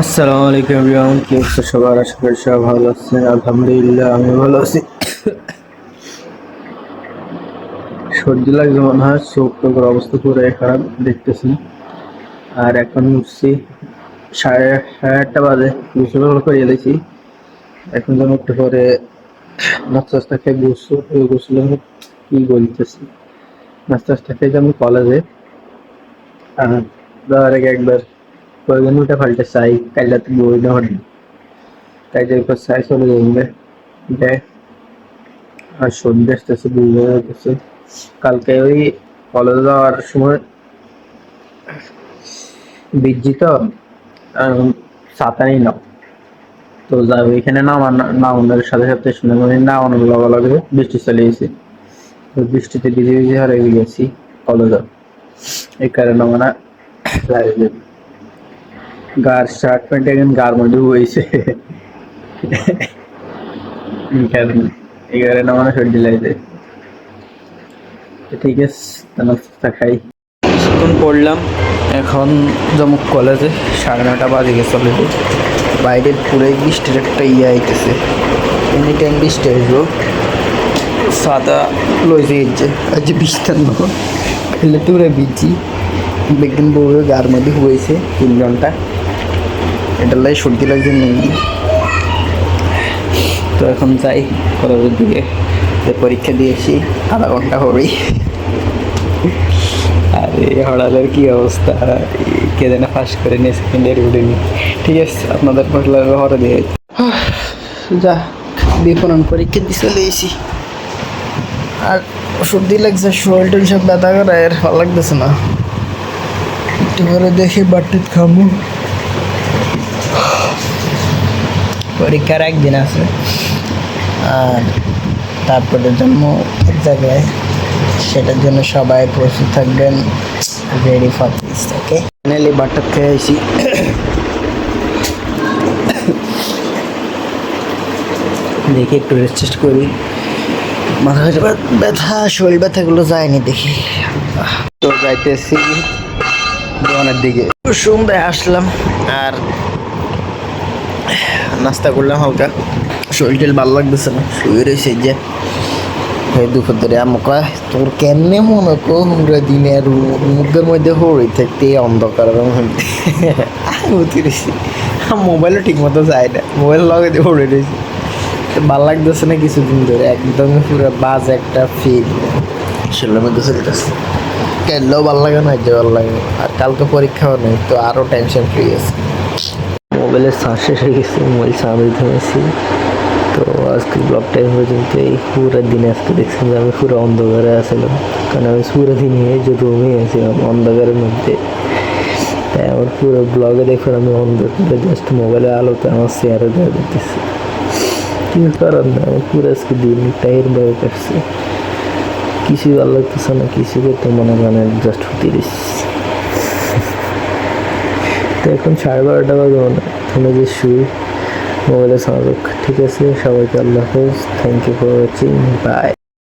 আসসালামু আলাইকুম এভরিওয়ান, কি অবস্থা সবার? আশা করি সবাই ভালো আছেন। আলহামদুলিল্লাহ আমি ভালো আছি। সর্দি লাগছে মনে হয়, চোখ টোকের অবস্থা পুরো খারাপ দেখতেছি। আর এখন উঠছি সাড়ে আটটা বাজে, গোসল করে এলেছি। এখন যেন একটু পরে নাস্তা খেয়ে গোসল কি বলতেছি, নাস্তা খেয়ে যাবো কলেজে। আর যাওয়ার আগে একবার কয়েকদিন উঠে পাল্টে চাই, কাল রাতে বই না হল তাই যে একবার চাই চলে যাবে দেখ। আর সন্ধ্যে আসতেছে, বুঝতে পারতেছে। কালকে ওই কলেজে যাওয়ার সময় ভিজছি তো, ছাতা নিই না তো যাই ওইখানে নামানোর সাথে সাথে শুনে মানে নামানোর লগে লগে বৃষ্টি চলে গেছে। তো বৃষ্টিতে ভিজে ভিজে হারিয়ে গেছি কলেজে। এই কারণে মানে লাগে গার শার্ট প্যান্ট এখন গার মধ্যে হয়েছে। এই কারণে মানে সর্দি লাগছে। ঠিক আছে, নাস্তা খাই। কিছুক্ষণ পড়লাম, এখন জমুক কলেজে। 9:30 বাজে গেছে অলরেডি। বাইরে পুরো বৃষ্টির একটা আইতেছে, এনি টাইম বৃষ্টি আসবো। সাদা লইছে গেছে আজ বৃষ্টি খেলে তো ভিজি বেগিন বউয়ের গার মধ্যে হয়েছে 3 ঘন্টা। এটার লাই সর্দি লাগছে মেনলি। তো এখন যাই কলেজের দিকে, পরীক্ষা দিয়েছি, আধা ঘন্টা হবেই। আরে হড়ালের কি অবস্থা, কে যেন ফার্স্ট করে নিয়ে সেকেন্ড ইয়ার উঠেনি। ঠিক আছে, আপনাদের পড়লে হরে দিয়ে যা দেখুন আমি পরীক্ষা দিয়ে চলে এসেছি। আর সর্দি লাগছে, শরীর টল সব ব্যথা করে, আর ভালো লাগতেছে না। একটু করে দেখি বাটিত খাবো। পরীক্ষার একদিন আছে, আর তারপরে জন্ম এক জায়গায়, সেটার জন্য সবাই প্রস্তুত থাকবেন, ready for this. Okay, finally butter খেয়ে আসি। দেখি একটু রেস্ট করি, মাথার ব্যথা শরীর ব্যথাগুলো যায়নি দেখি। তো যাইতেছি দোকানের দিকে, সন্ধ্যায় আসলাম আর নাস্তা করলাম হালকা। শরীর ভালো লাগতেছে না, শুয়ে রয়েছে যে দুপুর ধরে। আম্মু কয় তোর কেমনে মনে পুরো দিনে মুখের মধ্যে হয়ে থাকতে অন্ধকার রয়েছি। মোবাইলও ঠিক মতো যায় না, মোবাইল লগে দিয়ে হয়ে রয়েছি। ভাল লাগতেছে না কিছুদিন ধরে, একদম পুরো বাজ একটা ফিল সেটার মধ্যে চলতেছে। কেনলেও ভালো লাগে না, যে ভালো লাগে। আর কালকে পরীক্ষাও নেই, তো আরও টেনশন ফ্রি আছে। মোবাইলের চার্জ শেষ হয়ে গেছে, মোবাইল চার্জ ধরেছি। তো আজকে ব্লগটা পর্যন্ত, এই পুরো দিন আজকে দেখছেন যে আমি পুরো অন্ধকারে আসলাম, কারণ আমি পুরো দিন যে রুমে আছিলাম অন্ধকারের মধ্যে। তাই আমার পুরো ব্লগে দেখুন আমি অন্ধকারে জাস্ট মোবাইলের আলোতে আমার চেয়ারে দেওয়া দিতেছি। কিছু করার না, আমার পুরো আজকে দিনটাই এরভাবে কাটছে। কিছুই ভালো লাগতেছে না, কিছু করতে মনে মানে জাস্ট হতে দিচ্ছি। তো এখন 12:30 বাজে মনে হয় যে শুই, মোবাইলে সাউন্ড। ঠিক আছে, সবাইকে আল্লাহ হাফেজ, thank you for watching, by.